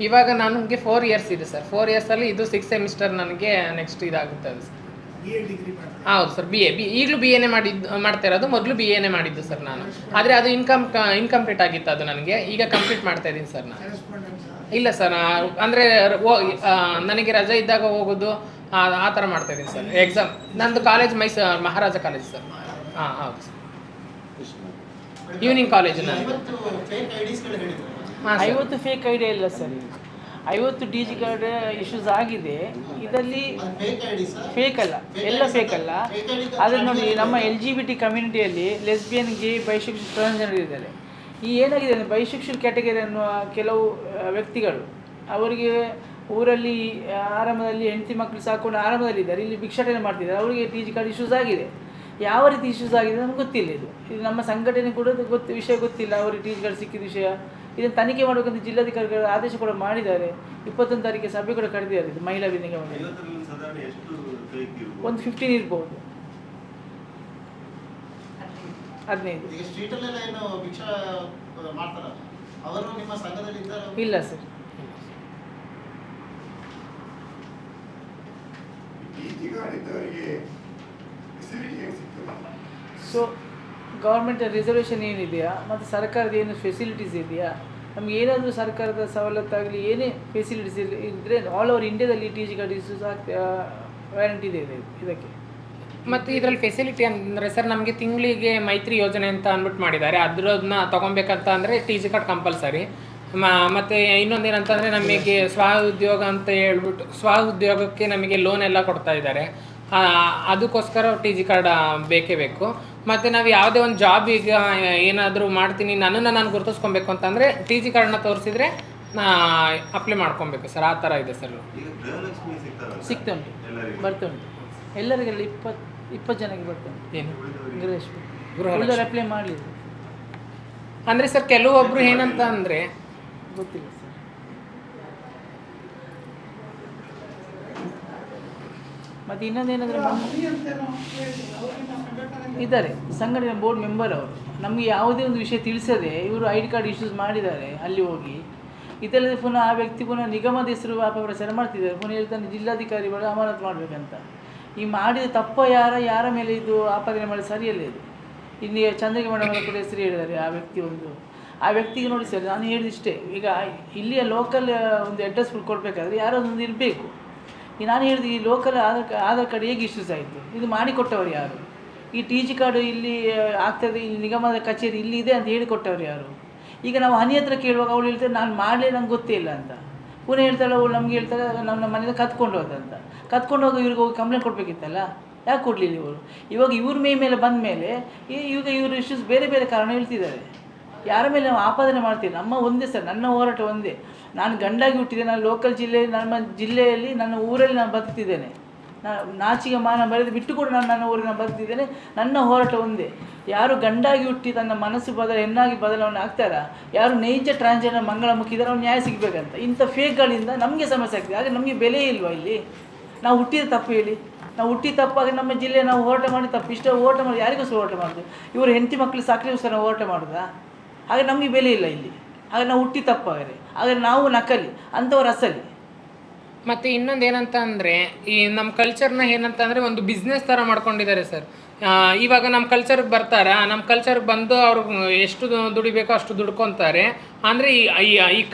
ಇವಾಗ ನನಗೆ 4 years ಇದೆ ಸರ್. 4 yearsಲ್ಲಿ ಇದು 6th ಸೆಮಿಸ್ಟರ್ ನನಗೆ ನೆಕ್ಸ್ಟ್ ಇದಾಗುತ್ತೆ ಸರ್. BA ಡಿಗ್ರಿ ಮಾಡಿ? ಹೌದು ಸರ್, ಈಗಲೂ BAನೇ ಮಾಡ್ತಾ ಇರೋದು. ಮೊದಲು BAನೇ ಮಾಡಿದ್ದು ಸರ್ ನಾನು. ಆದರೆ ಅದು ಇನ್ಕಂಪ್ಲೀಟ್ ಆಗಿತ್ತು ಅದು ನನಗೆ. ಈಗ ಕಂಪ್ಲೀಟ್ ಮಾಡ್ತಾ ಇದ್ದೀನಿ ಸರ್ ನಾನು. ಕರೆಸ್ಪಾಂಡೆನ್ಸ್ ಇಲ್ಲ ಸರ್, ಅಂದರೆ ನನಗೆ ರಜೆ ಇದ್ದಾಗ ಹೋಗೋದು ಆ ಥರ ಮಾಡ್ತಾ ಇದ್ದೀನಿ ಸರ್. ಎಕ್ಸಾಮ್ ನಂದು ಕಾಲೇಜ್ ಮಹಾರಾಜ ಕಾಲೇಜ್ ಸರ್. ಹಾಂ ಹೌದು ಸರ್, ಈವ್ನಿಂಗ್ ಕಾಲೇಜ್ ನಾನು. ಹಾಂ 50 ಫೇಕ್ ಐಡಿಯಾ ಇಲ್ಲ sir, 50 D G card issues ಆಗಿದೆ. ಇದರಲ್ಲಿ ಫೇಕ್ ಅಲ್ಲ, ಎಲ್ಲ ಫೇಕ್ ಅಲ್ಲ. ಆದರೆ ನೋಡಿ, ನಮ್ಮ LGBT ಕಮ್ಯುನಿಟಿಯಲ್ಲಿ ಲೆಸ್ಬಿಯನ್, ಗೇ, ಬೈಸೆಕ್ಷುವಲ್, ಟ್ರಾನ್ಸ್ಜೆಂಡರ್ ಇದ್ದಾರೆ. ಈ ಏನಾಗಿದೆ ಅಂದರೆ ಬೈಸೆಕ್ಷುವಲ್ ಕ್ಯಾಟಗರಿ ಅನ್ನುವ ಕೆಲವು ವ್ಯಕ್ತಿಗಳು ಅವರಿಗೆ ಊರಲ್ಲಿ ಆರಂಭದಲ್ಲಿ ಹೆಂಡತಿ ಮಕ್ಕಳು ಸಾಕೊಂಡು ಆರಂಭದಲ್ಲಿದ್ದಾರೆ, ಇಲ್ಲಿ ಭಿಕ್ಷಾಟನೆ ಮಾಡ್ತಿದ್ದಾರೆ, ಅವರಿಗೆ ಡಿ ಜಿ ಕಾರ್ಡ್ ಇಶ್ಯೂಸ್ ಆಗಿದೆ. ಯಾವ ರೀತಿ ಇಶ್ಯೂಸ್ ಆಗಿದೆ ನಮ್ಗೆ ಗೊತ್ತಿಲ್ಲ. ಇದು ನಮ್ಮ ಸಂಘಟನೆ ಕೂಡ ವಿಷಯ ಗೊತ್ತಿಲ್ಲ, ಅವರಿಗೆ ಟಿ ಜಿ ಕಾರ್ಡ್ ಸಿಕ್ಕಿದ ವಿಷಯ. ಇದನ್ನು ತನಿಖೆ ಮಾಡಬೇಕಂತ ಜಿಲ್ಲಾಧಿಕಾರಿಗಳು ಆದೇಶ ಕೂಡ ಮಾಡಿದ್ದಾರೆ. 21 ತಾರೀಕಿಗೆ ಸಭೆ ಕೂಡ ಕರೆದಿದ್ದಾರೆ. ಇದು ಮಹಿಳಾ ನಿಗಮದಲ್ಲಿ ಒಂದು 15 ಇರ್ಬೋದು, 15. ಇಲ್ಲ ಸರ್, ಸೊ ಗೌರ್ಮೆಂಟ್ ರಿಸರ್ವೇಷನ್ ಏನಿದೆಯಾ ಮತ್ತು ಸರ್ಕಾರದ ಏನು ಫೆಸಿಲಿಟೀಸ್ ಇದೆಯಾ, ನಮ್ಗೆ ಏನಾದರೂ ಸರ್ಕಾರದ ಸವಲತ್ತಾಗಲಿ ಏನೇ ಫೆಸಿಲಿಟೀಸ್ ಇದ್ದರೆ ಆಲ್ ಓವರ್ ಇಂಡಿಯಾದಲ್ಲಿ T G card issues warranty ಇದೆ ಇದಕ್ಕೆ. ಮತ್ತು ಇದರಲ್ಲಿ ಫೆಸಿಲಿಟಿ ಅಂದರೆ ಸರ್, ನಮಗೆ ತಿಂಗಳಿಗೆ ಮೈತ್ರಿ ಯೋಜನೆ ಅಂತ ಅಂದ್ಬಿಟ್ಟು ಮಾಡಿದ್ದಾರೆ. ಅದನ್ನ ತೊಗೊಬೇಕಂತ ಅಂದರೆ ಟಿ ಜಿ ಕಾರ್ಡ್ ಕಂಪಲ್ಸರಿ. ಮತ್ತು ಇನ್ನೊಂದೇನಂತಂದರೆ ನಮಗೆ ಉದ್ಯೋಗ ಅಂತ ಹೇಳ್ಬಿಟ್ಟು ಉದ್ಯೋಗಕ್ಕೆ ನಮಗೆ ಲೋನ್ ಎಲ್ಲ ಕೊಡ್ತಾ ಇದ್ದಾರೆ. ಅದಕ್ಕೋಸ್ಕರ ಟಿ ಜಿ ಕಾರ್ಡ್ ಬೇಕೇ ಬೇಕು. ಮತ್ತು ನಾವು ಯಾವುದೇ ಒಂದು ಜಾಬ್ ಈಗ ಏನಾದರೂ ಮಾಡ್ತೀನಿ, ನನ್ನನ್ನು ನಾನು ಗುರುತಿಸ್ಕೊಬೇಕು ಅಂತಂದರೆ ಟಿ ಜಿ ಕಾರ್ಡನ್ನ ತೋರಿಸಿದ್ರೆ ಅಪ್ಲೈ ಮಾಡ್ಕೊಬೇಕು ಸರ್. ಆ ಥರ ಇದೆ ಸರ್. ಸಿಗ್ತಾ ಉಂಟು, ಬರ್ತಾ ಉಂಟು ಎಲ್ಲರಿಗೆಲ್ಲ 20 ಜನಕ್ಕೆ ಬರ್ತಾ ಉಂಟು. ಏನು ಗೃಹಲಕ್ಷ್ಮಿ ಅಪ್ಲೈ ಮಾಡಲಿಲ್ಲ ಅಂದರೆ ಸರ್, ಕೆಲವೊಬ್ಬರು ಏನಂತ ಅಂದರೆ ಗೊತ್ತಿಲ್ಲ ಸರ್. ಮತ್ತು ಇನ್ನೊಂದೇನೆಂದರೆ ಇದ್ದಾರೆ ಸಂಘಟನೆ ಬೋರ್ಡ್ ಮೆಂಬರ್ ಅವರು. ನಮಗೆ ಯಾವುದೇ ಒಂದು ವಿಷಯ ತಿಳಿಸದೆ ಇವರು ID ಕಾರ್ಡ್ ಇಶ್ಯೂಸ್ ಮಾಡಿದ್ದಾರೆ. ಅಲ್ಲಿ ಹೋಗಿ ಇದಲ್ಲದೆ ಪುನಃ ಆ ವ್ಯಕ್ತಿ ಪುನಃ ನಿಗಮದ ಹೆಸರು ಅಪಪ್ರಚಾರ ಮಾಡ್ತಿದ್ದಾರೆ. ಪುನಃ ಹೇಳ್ತಾನೆ ಜಿಲ್ಲಾಧಿಕಾರಿಗಳು ಅಮಾನತು ಮಾಡಬೇಕಂತ. ಈ ಮಾಡಿದ ತಪ್ಪ ಯಾರ ಮೇಲೆ ಇದು ಆಪಾದನೆ ಮಾಡಿ ಸರಿಯಲ್ಲ ಇದು. ಇಲ್ಲಿ ಚಂದ್ರಿಕೆ ಮೇಡಮ್ ಕೂಡ ಹೆಸರು ಹೇಳಿದ್ದಾರೆ. ಆ ವ್ಯಕ್ತಿಗೆ ನೋಡಿ ಸರ್, ನಾನು ಹೇಳಿದಿಷ್ಟೇ, ಈಗ ಇಲ್ಲಿಯ ಲೋಕಲ್ ಒಂದು ಅಡ್ರೆಸ್ ಕೊಡಬೇಕಾದ್ರೆ ಯಾರೋ ಒಂದು ಇರಬೇಕು. ನಾನು ಹೇಳಿದೆ, ಈ ಲೋಕಲ್ ಆಧಾರ್ ಕಾರ್ಡ್ ಹೇಗೆ ಇಶ್ಯೂಸ್ ಆಯಿತು, ಇದು ಮಾಡಿಕೊಟ್ಟವರು ಯಾರು? ಈ ಟಿ ಜಿ ಕಾರ್ಡು ಇಲ್ಲಿ ಆಗ್ತದೆ, ಇಲ್ಲಿ ನಿಗಮದ ಕಚೇರಿ ಇಲ್ಲಿ ಇದೆ ಅಂತ ಹೇಳಿಕೊಟ್ಟವ್ರು ಯಾರು? ಈಗ ನಾವು ಹನಿ ಹತ್ರ ಕೇಳುವಾಗ ಅವಳು ಹೇಳ್ತಾರೆ ನಾನು ಮಾಡಲೇ ನಂಗೆ ಗೊತ್ತೇ ಇಲ್ಲ ಅಂತ. ಪುನಃ ಹೇಳ್ತಾಳೆ ಅವಳು, ನಮ್ಗೆ ಹೇಳ್ತಾರೆ ನಮ್ಮ ಮನೆಯಿಂದ ಕತ್ಕೊಂಡು ಹೋದಂತ. ಕತ್ಕೊಂಡು ಹೋಗಿ ಇವ್ರಿಗೆ ಹೋಗಿ ಕಂಪ್ಲೇಂಟ್ ಕೊಡಬೇಕಿತ್ತಲ್ಲ, ಯಾಕೆ ಕೊಡಲಿಲ್ಲ ಇವರು? ಇವಾಗ ಇವ್ರ ಮೇಲೆ ಬಂದ ಮೇಲೆ ಈಗ ಇವರು ಇಶ್ಯೂಸ್ ಬೇರೆ ಬೇರೆ ಕಾರಣ ಹೇಳ್ತಿದ್ದಾರೆ. ಯಾರ ಮೇಲೆ ನಾವು ಆಪಾದನೆ ಮಾಡ್ತೀವಿ? ನಮ್ಮ ಒಂದೇ ಸರ್, ನನ್ನ ಹೋರಾಟ ಒಂದೇ. ನಾನು ಗಂಡಾಗಿ ಹುಟ್ಟಿದೆ, ನಾನು ಲೋಕಲ್ ನಮ್ಮ ಜಿಲ್ಲೆಯಲ್ಲಿ ನನ್ನ ಊರಲ್ಲಿ ನಾನು ಬದುಕ್ತಿದ್ದೇನೆ. ನಾಚಿಗೆ ಮಾನ ಬರೆದು ಬಿಟ್ಟು ಕೂಡ ನನ್ನ ಊರಿನ ಬದುಕ್ತಿದ್ದೇನೆ. ನನ್ನ ಹೋರಾಟ ಒಂದೇ. ಯಾರು ಗಂಡಾಗಿ ಹುಟ್ಟಿ ತನ್ನ ಮನಸ್ಸು ಹೆಣ್ಣಾಗಿ ಬದಲಾವಣೆ ಆಗ್ತಾರಾ, ಯಾರು ನೈಜ ಟ್ರಾನ್ಸ್ಜೆಂಡರ್ ಮಂಗಳಮುಖಿ ಇದ್ದಾರೆ ಅವ್ರು ನ್ಯಾಯ ಸಿಗಬೇಕಂತ. ಇಂಥ ಫೇಕ್ಗಳಿಂದ ನಮಗೆ ಸಮಸ್ಯೆ ಆಗ್ತದೆ. ಹಾಗೆ ನಮಗೆ ಬೆಲೆ ಇಲ್ವಾ ಇಲ್ಲಿ? ನಾವು ಹುಟ್ಟಿದ ತಪ್ಪು ಹೇಳಿ, ನಾವು ಹುಟ್ಟಿ ತಪ್ಪಾಗಿ ನಮ್ಮ ಜಿಲ್ಲೆ ನಾವು ಹೋರಾಟ ಮಾಡಿ ತಪ್ಪು. ಇಷ್ಟ ಹೋರಾಟ ಮಾಡಿ ಯಾರಿಗೋಸ್ಕರ ಹೋರಾಟ ಮಾಡೋದು? ಇವರು ಹೆಂಡತಿ ಮಕ್ಕಳು ಸಾಕಲಿಗೋಸ್ಕರ ನಾವು ಹೋರಾಟ ಮಾಡೋದಾ? ಹಾಗೆ ನಮಗೆ ಬೆಲೆ ಇಲ್ಲ ಇಲ್ಲಿ. ಹಾಗೆ ನಾವು ಹುಟ್ಟಿ ತಪ್ಪಾದರೆ ಹಾಗೆ ನಾವು ನಕಲಿ, ಅಂಥವ್ರು ಅಸಲಿ. ಮತ್ತು ಇನ್ನೊಂದು ಏನಂತ ಅಂದರೆ, ಈ ನಮ್ಮ ಕಲ್ಚರ್ನ ಏನಂತ ಅಂದರೆ ಒಂದು ಬಿಸ್ನೆಸ್ ಥರ ಮಾಡ್ಕೊಂಡಿದ್ದಾರೆ ಸರ್. ಇವಾಗ ನಮ್ಮ ಕಲ್ಚರ್ಗೆ ಬರ್ತಾರೆ, ನಮ್ಮ ಕಲ್ಚರ್ಗೆ ಬಂದು ಅವರು ಎಷ್ಟು ದುಡಿಬೇಕೋ ಅಷ್ಟು ದುಡ್ಕೊತಾರೆ. ಅಂದರೆ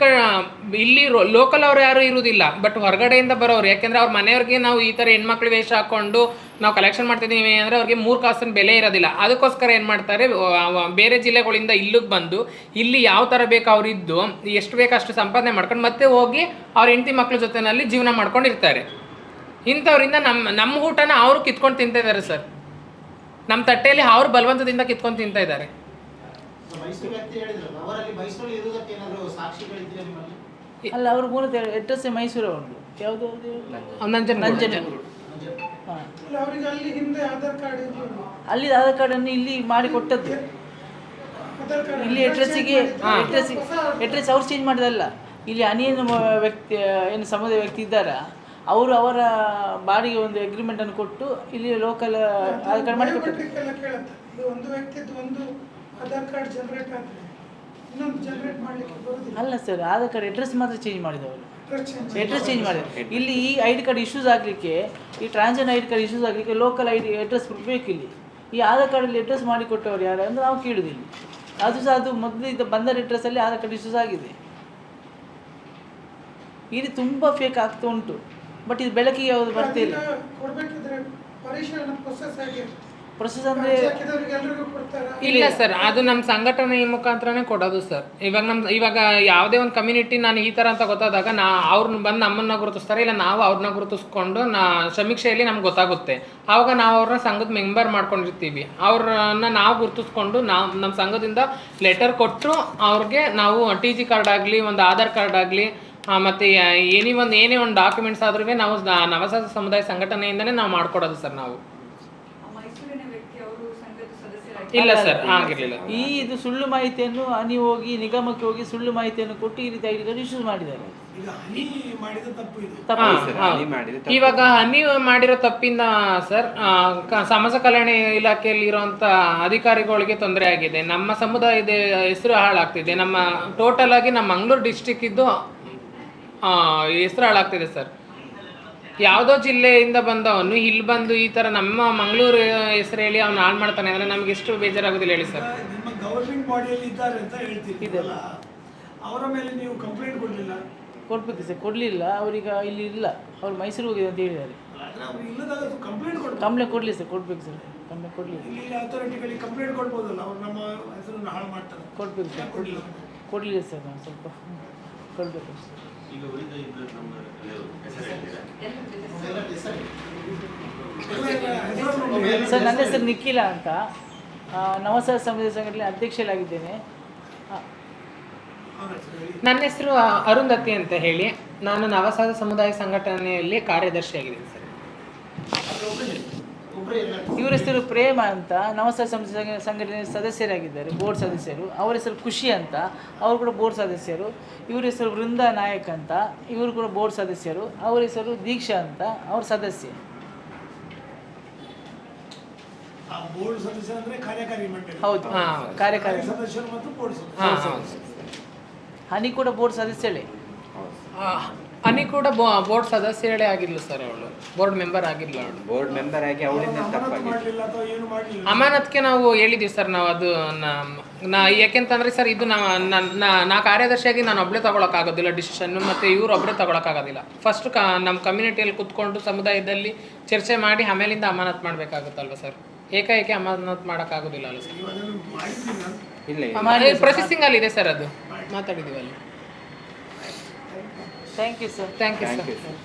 ಇಲ್ಲಿ ಲೋಕಲ್ ಅವ್ರು ಯಾರೂ ಇರೋದಿಲ್ಲ, ಬಟ್ ಹೊರಗಡೆಯಿಂದ ಬರೋರು. ಯಾಕೆಂದರೆ ಅವ್ರ ಮನೆಯವ್ರಿಗೆ ನಾವು ಈ ಥರ ಹೆಣ್ಮಕ್ಳು ವೇಷ ಹಾಕ್ಕೊಂಡು ನಾವು ಕಲೆಕ್ಷನ್ ಮಾಡ್ತಿದ್ದೀವಿ ಅಂದರೆ ಅವ್ರಿಗೆ 3 ಕಾಸಿನ ಬೆಲೆ ಇರೋದಿಲ್ಲ. ಅದಕ್ಕೋಸ್ಕರ ಏನು ಮಾಡ್ತಾರೆ, ಬೇರೆ ಜಿಲ್ಲೆಗಳಿಂದ ಇಲ್ಲಿಗೆ ಬಂದು ಇಲ್ಲಿ ಯಾವ ಥರ ಬೇಕು ಅವ್ರು ಇದ್ದು ಎಷ್ಟು ಬೇಕು ಅಷ್ಟು ಸಂಪಾದನೆ ಮಾಡ್ಕೊಂಡು ಮತ್ತೆ ಹೋಗಿ ಅವ್ರ ಹೆಂಡತಿ ಮಕ್ಳ ಜೊತೆಯಲ್ಲಿ ಜೀವನ ಮಾಡ್ಕೊಂಡಿರ್ತಾರೆ. ಇಂಥವ್ರಿಂದ ನಮ್ಮ ಊಟನ ಅವರು ಕಿತ್ಕೊಂಡು ತಿಂತಿದ್ದಾರೆ ಸರ್. ನಮ್ಮ ತಟ್ಟೆಯಲ್ಲಿ ಅವ್ರು ಬಲವಂತದಿಂದ ಕಿತ್ಕೊಂಡು ತಿಂತಾ ಇದ್ದಾರೆ. ಅಲ್ಲ, ಅವ್ರ ಮೂಲದ ಅಡ್ರೆಸ್ ಮೈಸೂರು ಉಂಟು. ಯಾವುದು? ನಂಜನಗೂಡು. ಅಲ್ಲಿ ಆಧಾರ್ ಕಾರ್ಡನ್ನು ಇಲ್ಲಿ ಮಾಡಿ ಕೊಟ್ಟದ್ದು. ಇಲ್ಲಿ ಅಡ್ರೆಸ್ ಅವ್ರು ಚೇಂಜ್ ಮಾಡೋದಲ್ಲ. ಇಲ್ಲಿ ಅನಿಯನ್ ವ್ಯಕ್ತಿ ಏನು ಸಮುದಾಯ ವ್ಯಕ್ತಿ ಇದ್ದಾರಾ, ಅವರು ಅವರ ಬಾಡಿಗೆ ಒಂದು ಅಗ್ರಿಮೆಂಟನ್ನು ಕೊಟ್ಟು ಇಲ್ಲಿ ಲೋಕಲ್ ಆಧಾರ್ ಕಾರ್ಡ್ ಮಾಡಿ ಕೊಟ್ಟದ್ದು. ಒಂದು ವ್ಯಕ್ತಿದ್ದು ಒಂದು ಆಧಾರ್ ಕಾರ್ಡ್ ಜನರೇಟ್ ಆದರೆ ಇನ್ನೊಂದು ಜನರೇಟ್ ಮಾಡಲಿಕ್ಕೆ ಬರೋದಿಲ್ಲ. ಅಲ್ಲ ಸರ್, ಆಧಾರ್ ಕಾರ್ಡ್ ಅಡ್ರೆಸ್ ಮಾತ್ರ ಚೇಂಜ್ ಮಾಡಿದವರು. ಅಡ್ರೆಸ್ ಚೇಂಜ್ ಮಾಡಿದ್ರು. ಇಲ್ಲಿ ಈ ID ಕಾರ್ಡ್ ಇಶ್ಯೂಸ್ ಆಗಲಿಕ್ಕೆ, ಈ ಟ್ರಾನ್ಸ್ಜೆಂಡರ್ ID ಕಾರ್ಡ್ ಇಶ್ಯೂಸ್ ಆಗಲಿಕ್ಕೆ ಲೋಕಲ್ ಅಡ್ರೆಸ್ ಬೇಕು. ಇಲ್ಲಿ ಈ ಆಧಾರ್ ಕಾರ್ಡಲ್ಲಿ ಅಡ್ರೆಸ್ ಮಾಡಿಕೊಟ್ಟವ್ರು ಯಾರು ಅಂದರೆ ನಾವು ಕೇಳೋದಿಲ್ಲ. ಅದು ಸಹ ಅದು ಮೊದಲು ಬಂದ ಅಡ್ರೆಸ್ಸಲ್ಲಿ ಆಧಾರ್ ಕಾರ್ಡ್ ಇಶ್ಯೂಸ್ ಆಗಿದೆ. ಈ ರೀತಿ ತುಂಬ ಫೇಕ್ ಆಗ್ತಾ ಉಂಟು. ಬಟ್ ಇದು ಬೆಳಕಿಗೆ ಯಾವುದು ಬರ್ತಿಲ್ಲ. ಕೊಡ್ಬೇಕಿದ್ರೆ ಪರಿಶೀಲನೆ ಪ್ರೊಸೆಸ್ ಆಗಿ ಪ್ರೊಸೆಸ್ ಅಂದರೆ ಎಲ್ರಿಗೂ ಕೊಡ್ತಾರಾ? ಇಲ್ಲ ಸರ್, ಅದು ನಮ್ಮ ಸಂಘಟನೆ ಮುಖಾಂತರನೇ ಕೊಡೋದು ಸರ್. ಇವಾಗ ಯಾವುದೇ ಒಂದು ಕಮ್ಯುನಿಟಿ ನಾನು ಈ ಥರ ಅಂತ ಗೊತ್ತಾದಾಗ ಅವ್ರನ್ನ ಬಂದು ನಮ್ಮನ್ನು ಗುರುತಿಸ್ತಾರೆ, ಇಲ್ಲ ನಾವು ಅವ್ರನ್ನ ಗುರುತಿಸ್ಕೊಂಡು ಸಮೀಕ್ಷೆಯಲ್ಲಿ ನಮ್ಗೆ ಗೊತ್ತಾಗುತ್ತೆ. ಆವಾಗ ನಾವು ಅವ್ರನ್ನ ಸಂಘದ ಮೆಂಬರ್ ಮಾಡ್ಕೊಂಡಿರ್ತೀವಿ. ಅವ್ರನ್ನ ನಾವು ಗುರುತಿಸ್ಕೊಂಡು ನಮ್ಮ ಸಂಘದಿಂದ ಲೆಟರ್ ಕೊಟ್ಟು ಅವ್ರಿಗೆ ನಾವು TG ಕಾರ್ಡ್ ಆಗಲಿ, ಒಂದು ಆಧಾರ್ ಕಾರ್ಡ್ ಆಗಲಿ, ಮತ್ತು ಏನೇ ಒಂದು ಡಾಕ್ಯುಮೆಂಟ್ಸ್ ಆದ್ರೂ ನಾವು ನವಸಾಸ ಸಮುದಾಯ ಸಂಘಟನೆಯಿಂದನೇ ನಾವು ಮಾಡ್ಕೊಡೋದು ಸರ್. ನಾವು ಇಲ್ಲ ಸರ್, ಆಗಿರಲಿಲ್ಲ. ಇದು ಸುಳ್ಳು ಮಾಹಿತಿಯನ್ನು ನೀವು ಹೋಗಿ ನಿಗಮಕ್ಕೆ ಹೋಗಿ ಸುಳ್ಳು ಮಾಹಿತಿಯನ್ನು ಕೊಟ್ಟು ಈ ರೀತಿ ಐಡಿ ಕಾರ್ಡ್ ಇಶ್ಯೂ ಮಾಡಿದ್ದಾರೆ. ಈಗ ಹನಿ ಮಾಡಿದ ತಪ್ಪು ಇದು. ಇವಾಗ ಹನಿ ಮಾಡಿರೋ ತಪ್ಪಿಂದ ಸರ್ ಸಮಾಜ ಕಲ್ಯಾಣ ಇಲಾಖೆಯಲ್ಲಿ ಇರುವಂತ ಅಧಿಕಾರಿಗಳಿಗೆ ತೊಂದರೆ ಆಗಿದೆ. ನಮ್ಮ ಸಮುದಾಯದ ಹೆಸರು ಹಾಳಾಗ್ತಿದೆ. ನಮ್ಮ ಟೋಟಲ್ ಆಗಿ ನಮ್ಮ ಮಂಗಳೂರು ಡಿಸ್ಟಿಕ್ ಇದ್ದು ಹೆಸರು ಹಾಳಾಗ್ತಿದೆ ಸರ್. ಯಾವುದೋ ಜಿಲ್ಲೆಯಿಂದ ಬಂದವನು ಇಲ್ಲಿ ಬಂದು ಈ ಥರ ನಮ್ಮ ಮಂಗಳೂರು ಹೆಸರು ಹೇಳಿ ಅವ್ನು ಹಾಳು ಮಾಡ್ತಾನೆ ಅಂದರೆ ನಮ್ಗೆ ಎಷ್ಟು ಬೇಜಾರಾಗೋದಿಲ್ಲ ಹೇಳಿ ಸರ್. ನಿಮ್ಮ ಗವರ್ಮೆಂಟ್ ಬಾಡಿಯಲ್ಲಿ ಇದ್ದಾರೆ ಅಂತ ಹೇಳ್ತಿದ್ದೀರಲ್ಲ, ಅವರ ಮೇಲೆ ನೀವು ಕಂಪ್ಲೇಂಟ್ ಕೊಡಲಿಲ್ಲ? ಕೊಡ್ಬೇಕು ಸರ್, ಕೊಡಲಿಲ್ಲ. ಅವ್ರೀಗ ಇಲ್ಲಿ ಇಲ್ಲ, ಅವ್ರು ಮೈಸೂರು ಹೋಗಿದೆ ಅಂತ ಹೇಳಿದ್ದಾರೆ. ಅವ್ರು ಇಲ್ಲದಾಗ ಕಂಪ್ಲೇಂಟ್ ಕೊಡ್ತಾರೆ. ಕಂಪ್ಲೇಂಟ್ ಕೊಡಲಿ ಸರ್, ಕೊಡ್ಬೇಕು ಸರ್, ಕಂಪ್ಲೇಂಟ್ ಕೊಡಲಿಲ್ಲ. ಇಲ್ಲಿ ಅಥಾರಿಟಿಗಳಿಗೆ ಕಂಪ್ಲೇಂಟ್ ಕೊಡ್ಬೋದಲ್ಲ, ಅವ್ರು ನಮ್ಮ ಹೆಸರನ್ನು ಹಾಳು ಮಾಡ್ತಾರೆ. ಕೊಡ್ಬೇಕು ಸರ್, ಕೊಡಲಿಲ್ಲ ಸರ್, ನಾವು ಸ್ವಲ್ಪ ಕೊಡಬೇಕು ಸರ್. ಈಗ ಉಳಿದ ಇಬ್ಬರು ನಮ್ಮ ಸರ್, ನನ್ನ ಹೆಸರು ನಿಖಿಲ ಅಂತ, ನವಸಾಸ ಸಮುದಾಯ ಸಂಘಟನೆ ಅಧ್ಯಕ್ಷರಾಗಿದ್ದೇನೆ. ನನ್ನ ಹೆಸರು ಅರುಂಧತಿ ಅಂತ ಹೇಳಿ, ನಾನು ನವಸಾಸ ಸಮುದಾಯ ಸಂಘಟನೆಯಲ್ಲಿ ಕಾರ್ಯದರ್ಶಿಯಾಗಿದ್ದೀನಿ ಸರ್. ಇವ್ರ ಹೆಸರು ಪ್ರೇಮ ಅಂತ, ನವಸಾಸ ಸಮುದಾಯ ಸಂಘಟನೆ ಸದಸ್ಯರಾಗಿದ್ದಾರೆ, ಬೋರ್ಡ್ ಸದಸ್ಯರು. ಅವರ ಹೆಸರು ಖುಷಿ ಅಂತ, ಅವರು ಕೂಡ ಬೋರ್ಡ್ ಸದಸ್ಯರು. ಇವ್ರ ಹೆಸರು ವೃಂದಾ ನಾಯಕ್ ಅಂತ, ಇವರು ಕೂಡ ಬೋರ್ಡ್ ಸದಸ್ಯರು. ಅವರ ಹೆಸರು ದೀಕ್ಷಾ ಅಂತ, ಅವ್ರ ಸದಸ್ಯ. ಆ ಬೋರ್ಡ್ ಸದಸ್ಯ ಅಂದ್ರೆ ಕಾರ್ಯಕಾರಿ ಮಂಡಳಿ. ಹೌದು, ಕಾರ್ಯಕಾರಿ ಸದಸ್ಯರು ಮತ್ತು ಬೋರ್ಡ್ ಸದಸ್ಯರು. ಹನಿ ಕೂಡ ಬೋರ್ಡ್ ಸದಸ್ಯಳೇ. ಹನಿ ಕೂಡ ಬೋರ್ಡ್ ಸದಸ್ಯರೇ ಆಗಿರ್ಲು ಸರ್. ಅವಳು ಬೋರ್ಡ್ ಮೆಂಬರ್ ಆಗಿರ್ಲ. ಅವಳು ಬೋರ್ಡ್ ಮೆಂಬರ್ ಆಗಿ ಅವಳಿಂದ ತಪ್ಪಾಗಿ ಮಾಡಲಿಲ್ಲ ಅಥವಾ ಏನು ಮಾಡಲಿಲ್ಲ? ಅಮಾನತ್ಗೆ ನಾವು ಹೇಳಿದ್ದೀವಿ ಸರ್. ನಾವು ಅದು ಯಾಕೆಂತಂದರೆ ಸರ್, ಇದು ನಾ ಕಾರ್ಯದರ್ಶಿಯಾಗಿ ನಾನು ಒಬ್ಬಳೇ ತೊಗೊಳಕ್ಕಾಗೋದಿಲ್ಲ ಡಿಸಿಷನ್ನು, ಮತ್ತು ಇವ್ರು ಒಬ್ಬರೇ ತೊಗೊಳಕ್ಕಾಗೋದಿಲ್ಲ. ಫಸ್ಟ್ ನಮ್ಮ ಕಮ್ಯುನಿಟಿಯಲ್ಲಿ ಕುತ್ಕೊಂಡು ಸಮುದಾಯದಲ್ಲಿ ಚರ್ಚೆ ಮಾಡಿ ಆಮೇಲಿಂದ ಅಮಾನತ್ ಮಾಡಬೇಕಾಗುತ್ತಲ್ವ ಸರ್. ಏಕಾಏಕಿ ಅಮಾನತ್ ಮಾಡೋಕ್ಕಾಗೋದಿಲ್ಲ ಅಲ್ಲ ಸರ್. ನೀವು ಅದನ್ನು ಮಾಡಿದ್ದೀರಾ? ಇಲ್ಲ ಪ್ರೊಸೆಸಿಂಗಲ್ಲಿ ಇದೆ ಸರ್, ಅದು ಮಾತಾಡಿದ್ದೀವಿ ಅಲ್ಲಿ. Thank you sir. Thank you thank sir. You sir.